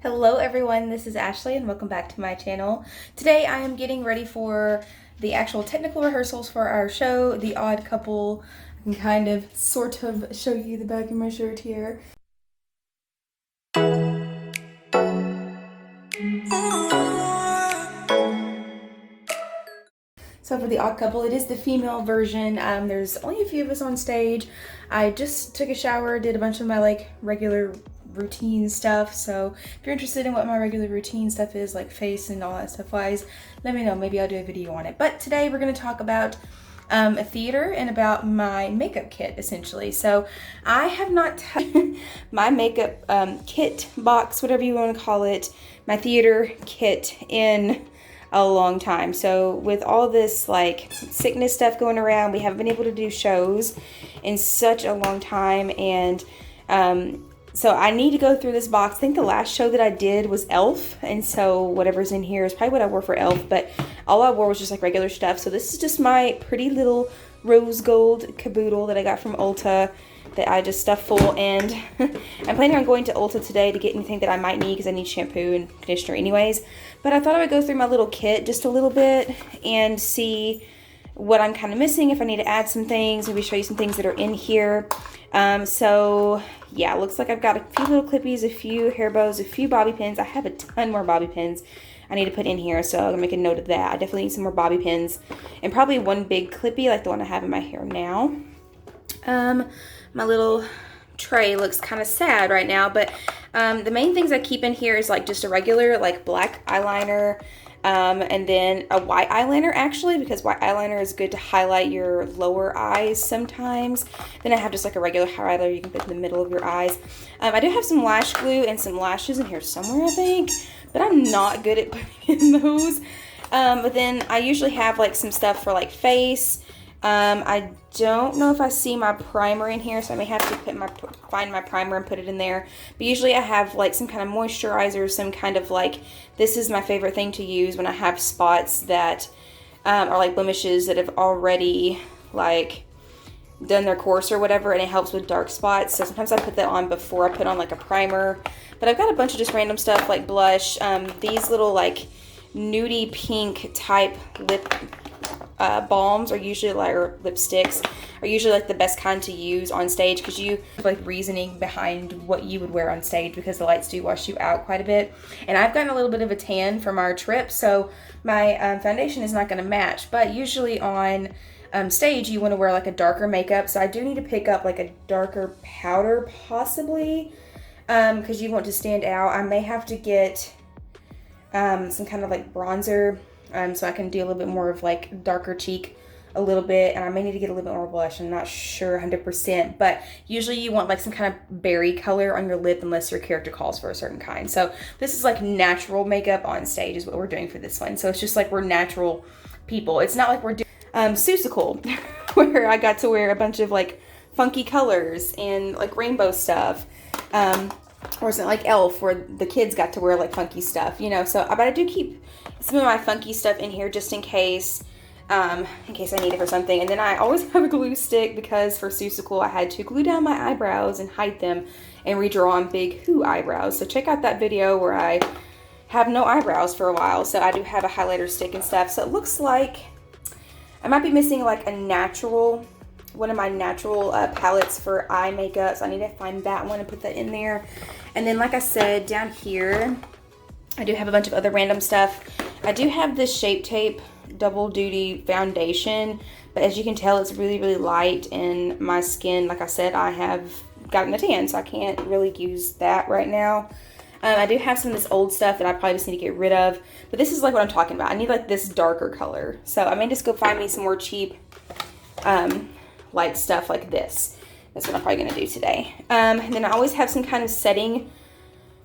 Hello everyone, this is Ashley and welcome back to my channel. Today I am getting ready for the actual technical rehearsals for our show, The Odd Couple. I can kind of, sort of show you the back of my shirt here. So for The Odd Couple, it is the female version. There's only a few of us on stage. I just took a shower, did a bunch of my regular routine stuff. So if you're interested in what my regular routine stuff is, like face and all that stuff wise, let me know. Maybe I'll do a video on it. But today we're going to talk about a theater and about my makeup kit essentially. So I have not touched my makeup kit box, whatever you want to call it, my theater kit in a long time. So with all this sickness stuff going around, we haven't been able to do shows in such a long time, and so I need to go through this box. I think the last show that I did was Elf, and so whatever's in here is probably what I wore for Elf, but all I wore was just regular stuff. So this is just my pretty little rose gold caboodle that I got from Ulta that I just stuffed full, and I'm planning on going to Ulta today to get anything that I might need because I need shampoo and conditioner anyways. But I thought I would go through my little kit just a little bit and see what I'm kind of missing, if I need to add some things, maybe show you some things that are in here. So yeah, looks like I've got a few little clippies, a few hair bows, a few bobby pins. I have a ton more bobby pins I need to put in here, so I'm gonna make a note of that. I definitely need some more bobby pins and probably one big clippy like the one I have in my hair now. My little tray looks kind of sad right now, but the main things I keep in here is just a regular black eyeliner, and then a white eyeliner actually, because white eyeliner is good to highlight your lower eyes sometimes. Then I have just a regular highlighter you can put in the middle of your eyes. I do have some lash glue and some lashes in here somewhere, I think, but I'm not good at putting in those. But then I usually have some stuff for face. I don't know if I see my primer in here, so I may have to find my primer and put it in there. But usually I have some kind of moisturizer, some kind of this is my favorite thing to use when I have spots that are blemishes that have already done their course or whatever, and it helps with dark spots. So sometimes I put that on before I put on a primer. But I've got a bunch of just random stuff like blush. These little nudie pink type lip balms are usually or lipsticks are usually the best kind to use on stage, because you have reasoning behind what you would wear on stage, because the lights do wash you out quite a bit. And I've gotten a little bit of a tan from our trip, so my foundation is not going to match. But usually on stage you want to wear a darker makeup, so I do need to pick up a darker powder possibly, because you want to stand out. I may have to get some kind of bronzer, so I can do a little bit more of darker cheek a little bit, and I may need to get a little bit more blush. I'm not sure 100%, but usually you want some kind of berry color on your lip unless your character calls for a certain kind. So this is natural makeup on stage is what we're doing for this one. So it's just we're natural people. It's not we're doing Susical where I got to wear a bunch of funky colors and rainbow stuff. Or something like Elf, where the kids got to wear funky stuff, you know. So, but I do keep some of my funky stuff in here just in case I need it for something. And then I always have a glue stick, because for Susical I had to glue down my eyebrows and hide them and redraw on big Who eyebrows. So check out that video where I have no eyebrows for a while. So I do have a highlighter stick and stuff. So it looks like I might be missing one of my natural palettes for eye makeup, so I need to find that one and put that in there. And then like I said, down here I do have a bunch of other random stuff. I do have this Shape Tape double duty foundation, but as you can tell it's really light, and my skin, like I said, I have gotten a tan, so I can't really use that right now. I do have some of this old stuff that I probably just need to get rid of, but this is what I'm talking about. I need this darker color, so I may just go find me some more cheap light stuff like this. That's what I'm probably going to do today. And then I always have some kind of setting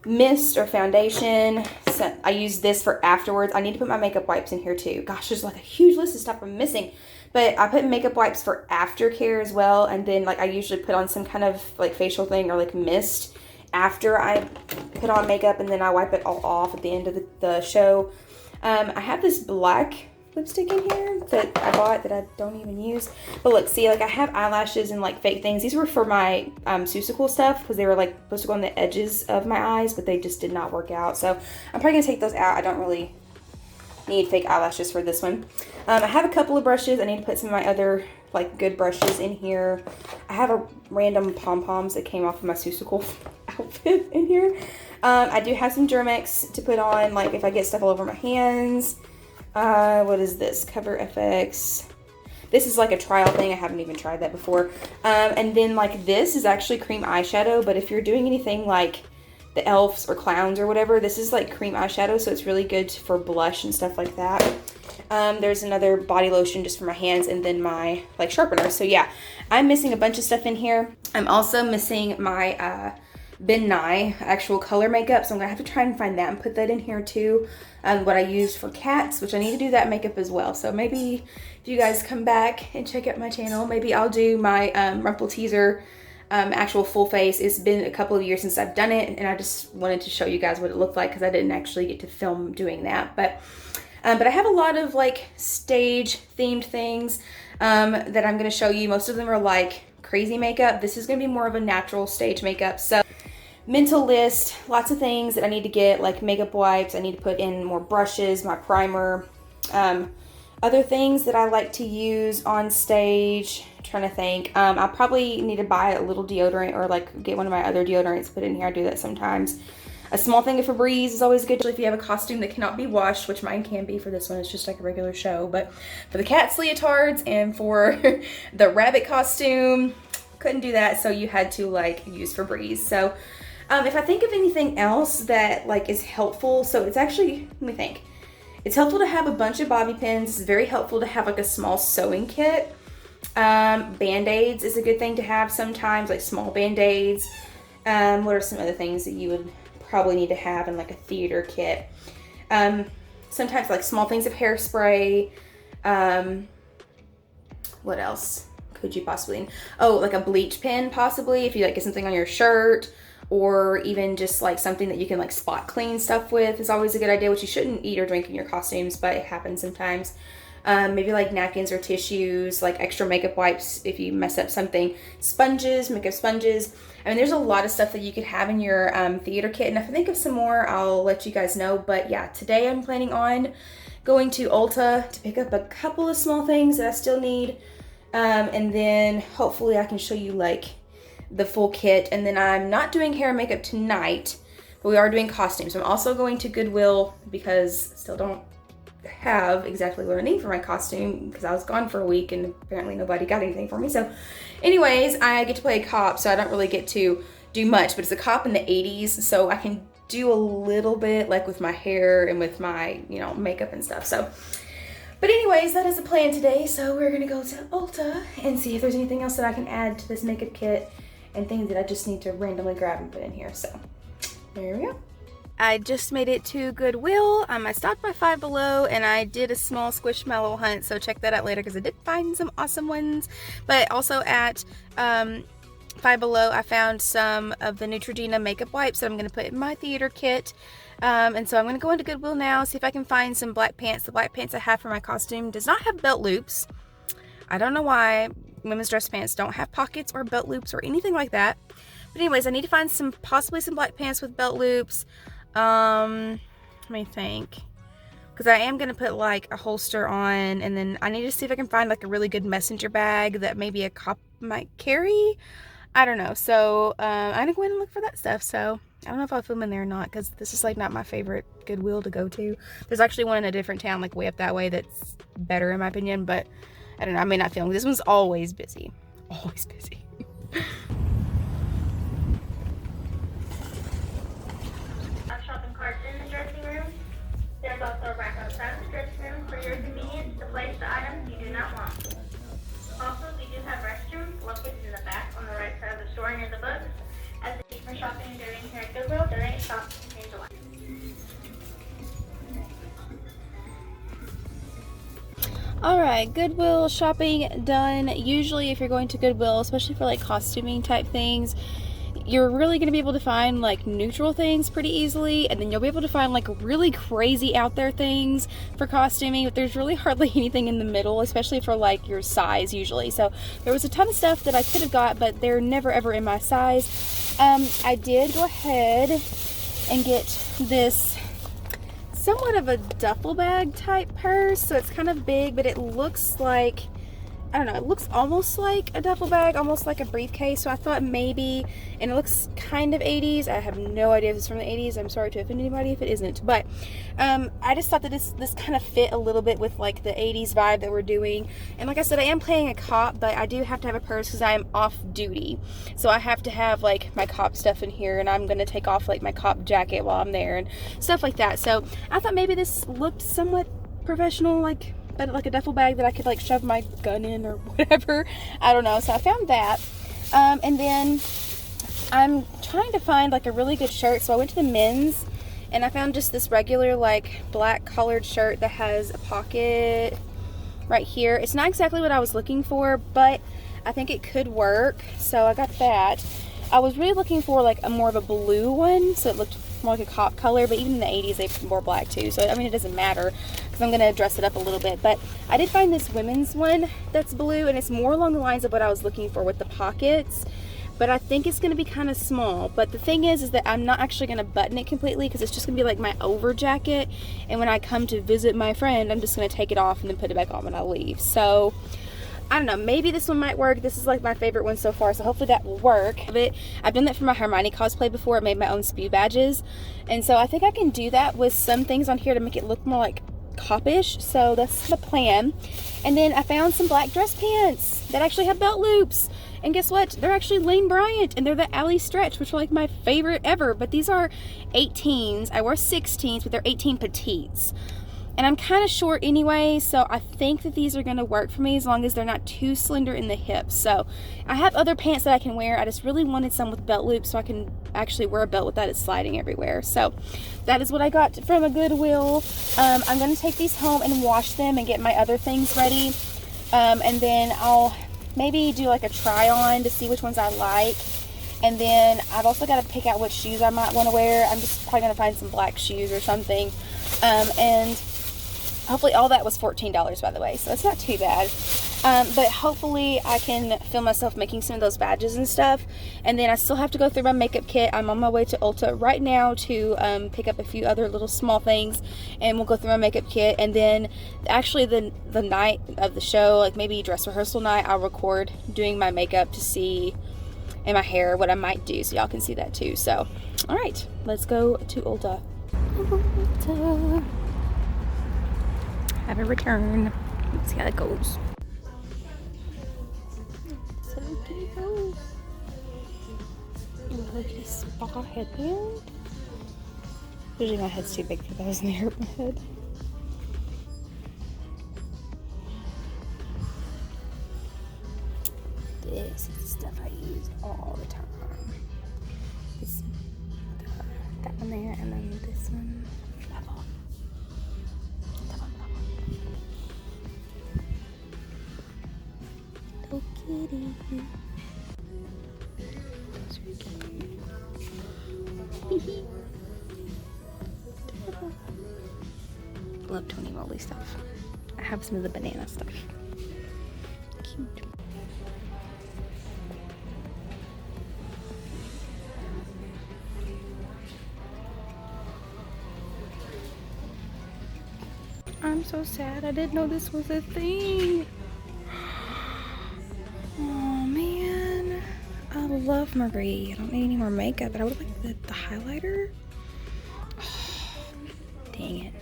mist or foundation. So I use this for afterwards. I need to put my makeup wipes in here too. Gosh, there's a huge list of stuff I'm missing. But I put makeup wipes for aftercare as well. And then I usually put on some kind of facial thing or mist after I put on makeup, and then I wipe it all off at the end of the show. I have this black lipstick in here that I bought that I don't even use. But look, see, like I have eyelashes and like fake things. These were for my Susical stuff because they were like supposed to go on the edges of my eyes, but they just did not work out. So I'm probably gonna take those out. I don't really need fake eyelashes for this one. I have a couple of brushes. I need to put some of my other like good brushes in here. I have a random pom-poms that came off of my Susical outfit in here. I do have some Germex to put on, like if I get stuff all over my hands. What is this? Cover FX. This is like a trial thing. I haven't even tried that before. And then like this is actually cream eyeshadow, but if you're doing anything like the elves or clowns or whatever, this is like cream eyeshadow, so it's really good for blush and stuff like that. There's another body lotion just for my hands, and then my like sharpener. So yeah, I'm missing a bunch of stuff in here. I'm also missing my Ben Nye actual color makeup, so I'm gonna have to try and find that and put that in here too. What I use for cats, which I need to do that makeup as well. So maybe if you guys come back and check out my channel, maybe I'll do my Rumple Teaser actual full face. It's been a couple of years since I've done it, and I just wanted to show you guys what it looked like because I didn't actually get to film doing that. But I have a lot of like stage themed things that I'm gonna show you. Most of them are like crazy makeup. This is gonna be more of a natural stage makeup. So mental list, lots of things that I need to get, like makeup wipes. I need to put in more brushes, my primer, other things that I like to use on stage. I'm trying to think. I probably need to buy a little deodorant or like get one of my other deodorants, put it in here. I do that sometimes. A small thing of Febreze is always good if you have a costume that cannot be washed, which mine can be for this one. It's just like a regular show. But for the cat's leotards and for the rabbit costume, couldn't do that. So you had to like use Febreze. So if I think of anything else that like is helpful, so it's actually, let me think. It's helpful to have a bunch of bobby pins. It's very helpful to have like a small sewing kit. Band-aids is a good thing to have sometimes, like small band-aids. What are some other things that you would probably need to have in like a theater kit? Sometimes like small things of hairspray. What else could you possibly need? Oh, like a bleach pen possibly, if you like get something on your shirt, or even just like something that you can like spot clean stuff with is always a good idea, which you shouldn't eat or drink in your costumes, but it happens sometimes. Maybe like napkins or tissues, like extra makeup wipes if you mess up something, sponges, makeup sponges. I mean, there's a lot of stuff that you could have in your theater kit, and if I think of some more, I'll let you guys know. But yeah, today I'm planning on going to Ulta to pick up a couple of small things that I still need, and then hopefully I can show you like the full kit. And then I'm not doing hair and makeup tonight, but we are doing costumes. I'm also going to Goodwill because I still don't have exactly what I need for my costume because I was gone for a week and apparently nobody got anything for me. So anyways, I get to play a cop, so I don't really get to do much, but it's a cop in the 80s, so I can do a little bit like with my hair and with my, you know, makeup and stuff. So but anyways, that is the plan today. So we're gonna go to Ulta and see if there's anything else that I can add to this makeup kit and things that I just need to randomly grab and put in here. So there we go. I just made it to Goodwill. I stopped by Five Below and I did a small Squishmallow hunt, so check that out later because I did find some awesome ones. But also at Five Below, I found some of the Neutrogena makeup wipes that I'm going to put in my theater kit. And so I'm going to go into Goodwill now, see if I can find some black pants. The black pants I have for my costume does not have belt loops. I don't know why women's dress pants don't have pockets or belt loops or anything like that. But anyways, I need to find possibly some black pants with belt loops. Let me think, because I am going to put like a holster on, and then I need to see if I can find like a really good messenger bag that maybe a cop might carry. I don't know. So I'm going to go in and look for that stuff. So I don't know if I'll film in there or not, because this is like not my favorite Goodwill to go to. There's actually one in a different town, like way up that way, that's better in my opinion, but I don't know, I may not film. This one's always busy. Always busy. Shopping carts in the dressing room. There's also a rack outside the dressing room for your convenience to place the items you do not want. Also, we do have restrooms located in the back on the right side of the store and in the books. As the for shopping during here at Goodwill, donate shop to change a life. Alright, Goodwill shopping done. Usually if you're going to Goodwill, especially for like costuming type things, you're really going to be able to find like neutral things pretty easily, and then you'll be able to find like really crazy out there things for costuming, but there's really hardly anything in the middle, especially for like your size usually. So there was a ton of stuff that I could have got, but they're never ever in my size. I did go ahead and get this somewhat of a duffel bag type purse, so it's kind of big, but it looks like, I don't know, it looks almost like a duffel bag, almost like a briefcase. So I thought maybe, and it looks kind of 80s. I have no idea if it's from the 80s. I'm sorry to offend anybody if it isn't. But I just thought that this kind of fit a little bit with like the 80s vibe that we're doing. And like I said, I am playing a cop, but I do have to have a purse because I am off duty. So I have to have like my cop stuff in here, and I'm going to take off like my cop jacket while I'm there and stuff like that. So I thought maybe this looked somewhat professional, like a duffel bag that I could like shove my gun in or whatever. I don't know. So I found that. And then I'm trying to find like a really good shirt. So I went to the men's and I found just this regular like black collared shirt that has a pocket right here. It's not exactly what I was looking for, but I think it could work. So I got that. I was really looking for like a more of a blue one, so it looked more like a cop color, but even in the 80s they wore black too, so I mean it doesn't matter because I'm gonna dress it up a little bit. But I did find this women's one that's blue, and it's more along the lines of what I was looking for with the pockets, but I think it's gonna be kind of small. But the thing is that I'm not actually gonna button it completely because it's just gonna be like my over jacket, and when I come to visit my friend I'm just gonna take it off and then put it back on when I leave. So I don't know, maybe this one might work. This is like my favorite one so far, so hopefully that will work. But I've done that for my Hermione cosplay before. I made my own spew badges, and so I think I can do that with some things on here to make it look more like cop-ish. So that's the plan. And then I found some black dress pants that actually have belt loops, and guess what, they're actually Lane Bryant, and they're the Alley Stretch, which are like my favorite ever. But these are 18s. I wear 16s, but they're 18 petites. And I'm kind of short anyway, so I think that these are going to work for me as long as they're not too slender in the hips. So I have other pants that I can wear. I just really wanted some with belt loops so I can actually wear a belt without it sliding everywhere. So that is what I got from a Goodwill. I'm going to take these home and wash them and get my other things ready. And then I'll maybe do like a try on to see which ones I like. And then I've also got to pick out what shoes I might want to wear. I'm just probably going to find some black shoes or something. And hopefully all that was $14, by the way, so it's not too bad. But hopefully I can film myself making some of those badges and stuff. And then I still have to go through my makeup kit. I'm on my way to Ulta right now to pick up a few other little small things, and we'll go through my makeup kit. And then actually the night of the show, like maybe dress rehearsal night, I'll record doing my makeup to see, and my hair, what I might do, so y'all can see that too. So all right, let's go to Ulta. Have a return. Let's see how that goes. So cute. Look at this spa headband. Usually my head's too big for those and they hurt my head. This is the stuff I use all the time. This, that one there, and then this one. Kitty. Love Tony Moly stuff. I have some of the banana stuff. Cute. I'm so sad. I didn't know this was a thing. Oh man, I love Marie. I don't need any more makeup, but I would like the highlighter. Oh, dang it.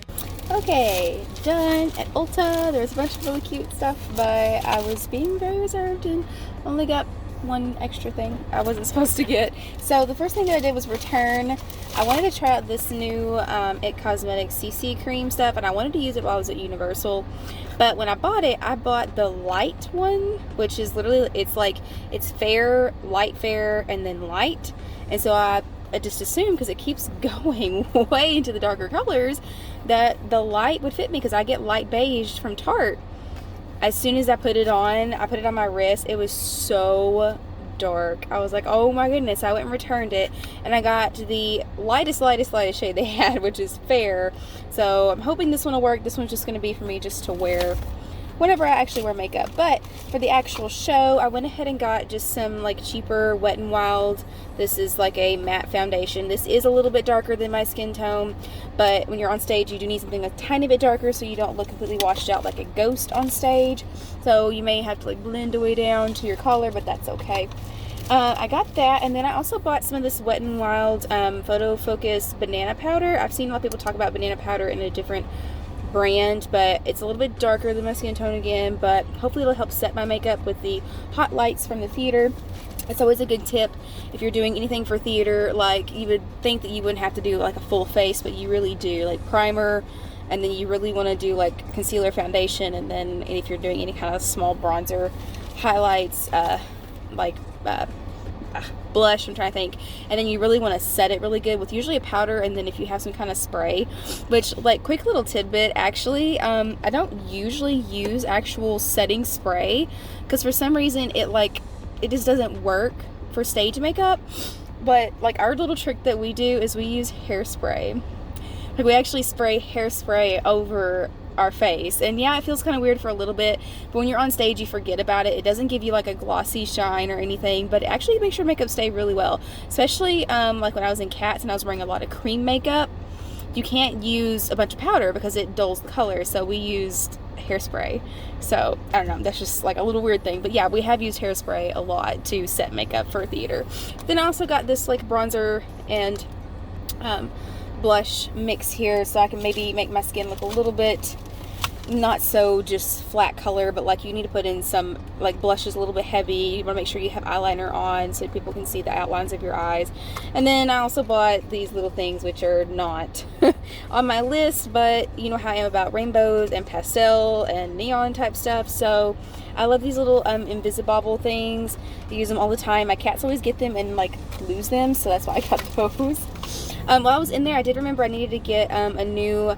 Okay, done at Ulta. There's a bunch of really cute stuff, but I was being very reserved and only got one extra thing I wasn't supposed to get. So the first thing that I did was return. I wanted to try out this new IT Cosmetics CC cream stuff, and I wanted to use it while I was at Universal. But when I bought it, I bought the light one, which is literally, it's fair, light fair, and then light. And so I just assumed, because it keeps going way into the darker colors, that the light would fit me, because I get light beige from Tarte. As soon as I put it on my wrist, it was so dark. I was like, oh my goodness. I went and returned it, and I got the lightest shade they had, which is fair. So I'm hoping this one will work. This one's just going to be for me just to wear whenever I actually wear makeup. But for the actual show, I went ahead and got just some like cheaper Wet n Wild. This is like a matte foundation. This is a little bit darker than my skin tone, but when you're on stage, you do need something a tiny bit darker so you don't look completely washed out like a ghost on stage. So you may have to like blend away down to your color, but that's okay. I got that, and then I also bought some of this Wet n Wild Photo Focus banana powder. I've seen a lot of people talk about banana powder in a different brand, but it's a little bit darker than my skin tone again, but hopefully it'll help set my makeup with the hot lights from the theater. It's always a good tip if you're doing anything for theater. Like, you would think that you wouldn't have to do like a full face, but you really do. Like primer, and then you really want to do like concealer, foundation, and then if you're doing any kind of small bronzer, highlights, blush, I'm trying to think, and then you really want to set it really good with usually a powder, and then if you have some kind of spray, which, like, quick little tidbit, actually, I don't usually use actual setting spray because for some reason it just doesn't work for stage makeup. But like, our little trick that we do is we use hairspray. Like, we actually spray hairspray over our face, and yeah, it feels kind of weird for a little bit, but when you're on stage you forget about it. It doesn't give you like a glossy shine or anything, but it actually makes your makeup stay really well, especially like when I was in Cats and I was wearing a lot of cream makeup. You can't use a bunch of powder because it dulls the color, so we used hairspray. So I don't know, that's just like a little weird thing, but yeah, we have used hairspray a lot to set makeup for theater. Then I also got this like bronzer and blush mix here, so I can maybe make my skin look a little bit not so just flat color, but like you need to put in some like blushes a little bit heavy. You want to make sure you have eyeliner on so people can see the outlines of your eyes. And then I also bought these little things, which are not on my list, but you know how I am about rainbows and pastel and neon type stuff, so I love these little Invisibobble things. I use them all the time. My cats always get them and like lose them, so that's why I got those. While I was in there, I did remember I needed to get a new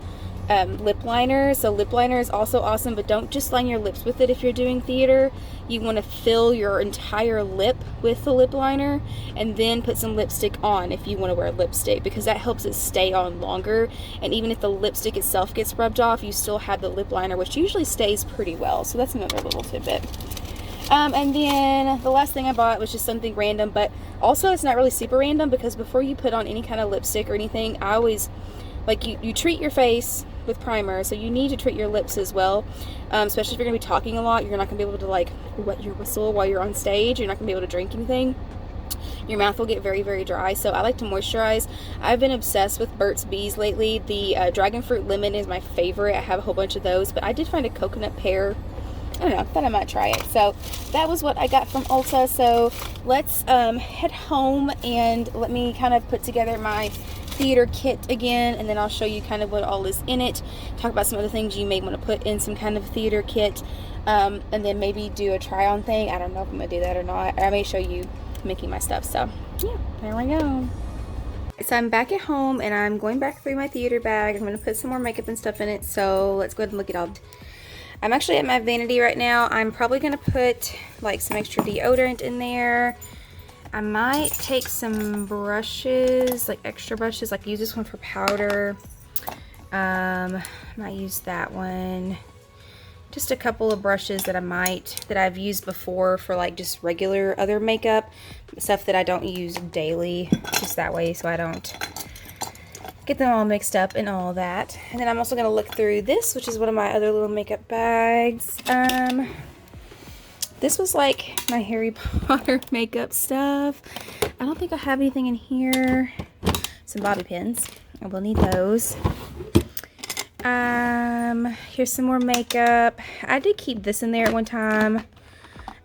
lip liner. So lip liner is also awesome, but don't just line your lips with it if you're doing theater. You want to fill your entire lip with the lip liner and then put some lipstick on if you want to wear lipstick, because that helps it stay on longer, and even if the lipstick itself gets rubbed off, you still have the lip liner, which usually stays pretty well. So that's another little tidbit. And then the last thing I bought was just something random, but also it's not really super random, because before you put on any kind of lipstick or anything, I always, like, you treat your face with primer, so you need to treat your lips as well, especially if you're going to be talking a lot. You're not going to be able to like wet your whistle while you're on stage. You're not going to be able to drink anything. Your mouth will get very, very dry, so I like to moisturize. I've been obsessed with Burt's Bees lately. The dragon fruit lemon is my favorite. I have a whole bunch of those, but I did find a coconut pear. I don't know, thought I might try it. So that was what I got from Ulta. So let's head home and let me kind of put together my theater kit again, and then I'll show you kind of what all is in it, talk about some other things you may want to put in some kind of theater kit, and then maybe do a try on thing. I don't know if I'm gonna do that or not. I may show you making my stuff. So yeah, there we go. So I'm back at home and I'm going back through my theater bag. I'm gonna put some more makeup and stuff in it, so let's go ahead and look it up. I'm actually at my vanity right now. I'm probably gonna put like some extra deodorant in there. I might take some brushes, like extra brushes, like use this one for powder. Might use that one. Just a couple of brushes that I've used before for like just regular other makeup, stuff that I don't use daily, just that way so I don't get them all mixed up and all that. And then I'm also gonna look through this, which is one of my other little makeup bags. This was like my Harry Potter makeup stuff. I don't think I have anything in here. Some bobby pins. I will need those. Here's some more makeup. I did keep this in there at one time.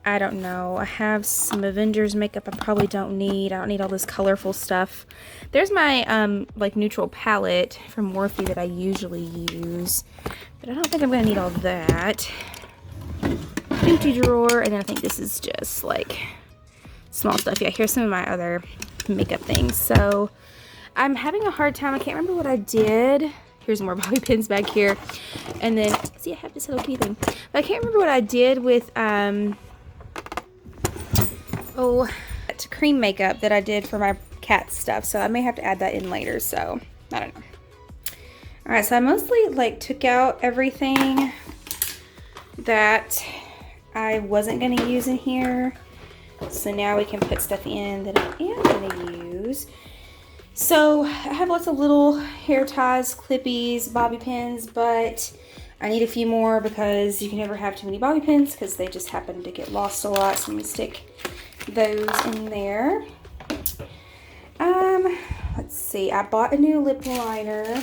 I don't know. I have some Avengers makeup I probably don't need. I don't need all this colorful stuff. There's my like neutral palette from Morphe that I usually use, but I don't think I'm gonna need all that. Empty drawer, and then I think this is just like small stuff. Yeah, here's some of my other makeup things. So I'm having a hard time. I can't remember what I did. Here's more bobby pins back here, and then see, I have this little key thing, but I can't remember what I did with Oh, it's cream makeup that I did for my cat stuff, so I may have to add that in later, so I don't know. All right, so I mostly like took out everything that I wasn't gonna use in here. So now we can put stuff in that I am gonna use. So I have lots of little hair ties, clippies, bobby pins, but I need a few more because you can never have too many bobby pins because they just happen to get lost a lot. So I'm gonna stick those in there. Let's see, I bought a new lip liner.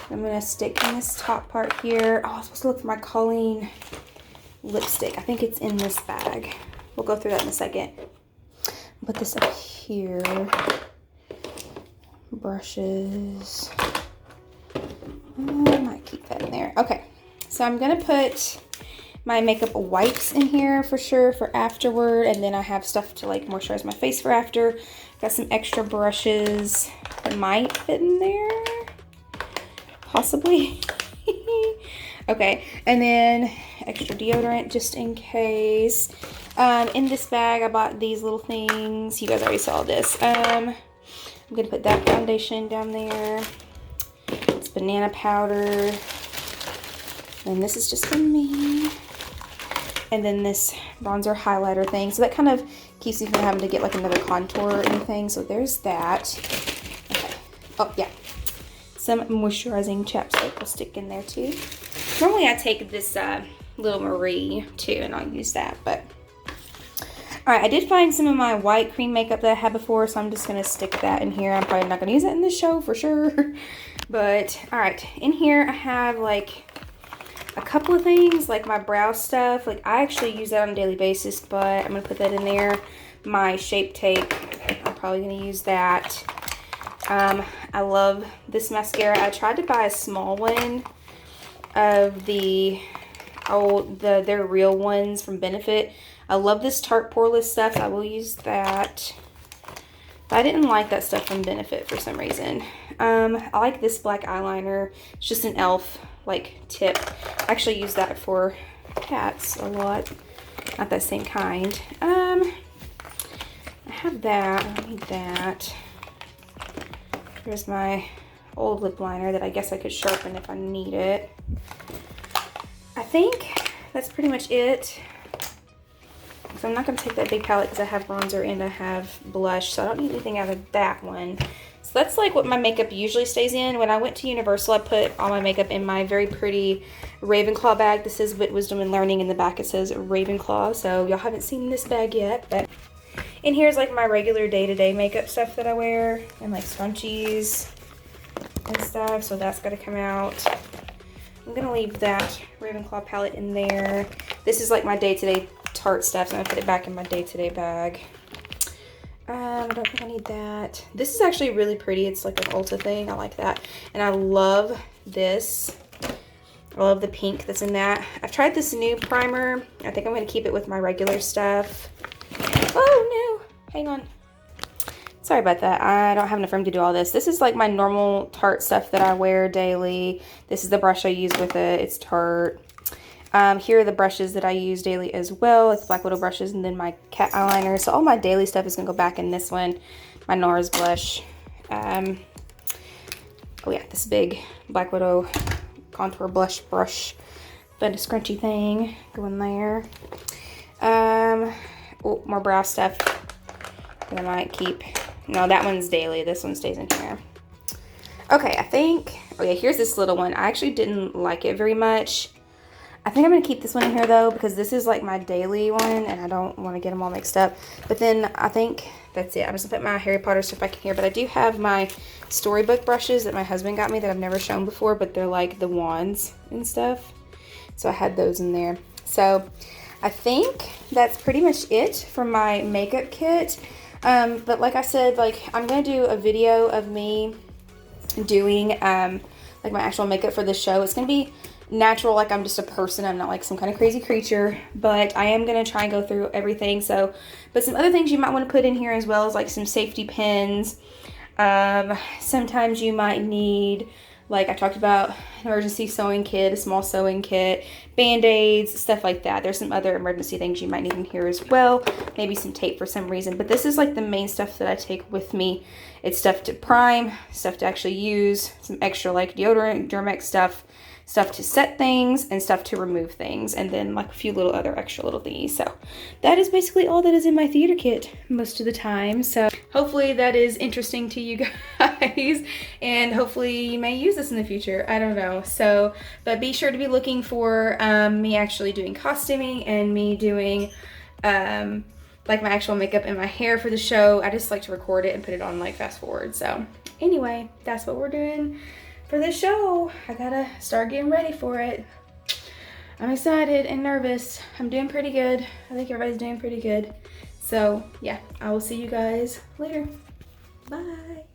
I'm gonna stick in this top part here. Oh, I was supposed to look for my Colleen lipstick. I think it's in this bag. We'll go through that in a second. Put this up here. Brushes. I might keep that in there. Okay, so I'm gonna put my makeup wipes in here for sure for afterward, and then I have stuff to like moisturize my face for after. Got some extra brushes that might fit in there, possibly. Okay, and then extra deodorant just in case. In this bag, I bought these little things. You guys already saw this. I'm gonna put that foundation down there. It's banana powder. And this is just for me. And then this bronzer highlighter thing. So that kind of keeps me from having to get like another contour or anything. So there's that. Okay. Oh, yeah. Some moisturizing chapstick will stick in there too. Normally I take this Little Marie too, and I'll use that, but all right, I did find some of my white cream makeup that I had before, so I'm just gonna stick that in here. I'm probably not gonna use it in this show for sure, but all right, in here I have like a couple of things, like my brow stuff. Like I actually use that on a daily basis, but I'm gonna put that in there. My Shape Tape, I'm probably gonna use that. I love this mascara. I tried to buy a small one of their real ones from Benefit. I love this Tarte Poreless stuff. So I will use that. But I didn't like that stuff from Benefit for some reason. I like this black eyeliner. It's just an e.l.f. like tip. I actually use that for cats a lot. Not that same kind. I have that. I don't need that. Here's my old lip liner that I guess I could sharpen if I need it. I think that's pretty much it. So I'm not going to take that big palette because I have bronzer and I have blush, so I don't need anything out of that one. So that's like what my makeup usually stays in. When I went to Universal, I put all my makeup in my very pretty Ravenclaw bag. This is Wit, Wisdom, and Learning. In the back it says Ravenclaw, so y'all haven't seen this bag yet. But in here is like my regular day-to-day makeup stuff that I wear, and like scrunchies and stuff, so that's got to come out. I'm going to leave that Ravenclaw palette in there. This is like my day-to-day Tarte stuff, so I'm going to put it back in my day-to-day bag. I don't think I need that. This is actually really pretty. It's like an Ulta thing. I like that. And I love this. I love the pink that's in that. I've tried this new primer. I think I'm going to keep it with my regular stuff. Oh, no. Hang on. Sorry about that. I don't have enough room to do all this. This is like my normal Tarte stuff that I wear daily. This is the brush I use with it. It's Tarte. Here are the brushes that I use daily as well. It's Black Widow brushes and then my cat eyeliner. So all my daily stuff is going to go back in this one. My NARS blush. Oh yeah, this big Black Widow contour blush brush. Then a scrunchy thing go in there. Oh, more brow stuff that I might keep. No, that one's daily. This one stays in here. Okay, I think, oh yeah, here's this little one. I actually didn't like it very much. I think I'm going to keep this one in here though, because this is like my daily one and I don't want to get them all mixed up. But then I think that's it. I'm just going to put my Harry Potter stuff back in here. But I do have my storybook brushes that my husband got me that I've never shown before, but they're like the wands and stuff. So I had those in there. So I think that's pretty much it for my makeup kit. But like I said, like I'm going to do a video of me doing like my actual makeup for this show. It's going to be natural, like I'm just a person. I'm not like some kind of crazy creature, but I am going to try and go through everything. So, but some other things you might want to put in here as well is like some safety pins. Sometimes you might need Like I talked about, an emergency sewing kit, a small sewing kit, band-aids, stuff like that. There's some other emergency things you might need in here as well. Maybe some tape for some reason. But this is like the main stuff that I take with me. It's stuff to prime, stuff to actually use, some extra like deodorant, Germex stuff, stuff to set things, and stuff to remove things, and then like a few little other extra little thingies. So that is basically all that is in my theater kit most of the time. So hopefully that is interesting to you guys, and hopefully you may use this in the future. I don't know. So, but be sure to be looking for me actually doing costuming and me doing like my actual makeup and my hair for the show. I just like to record it and put it on like fast forward. So anyway, that's what we're doing for this show. I gotta start getting ready for it. I'm excited and nervous. I'm doing pretty good. I think everybody's doing pretty good. So yeah, I will see you guys later. Bye.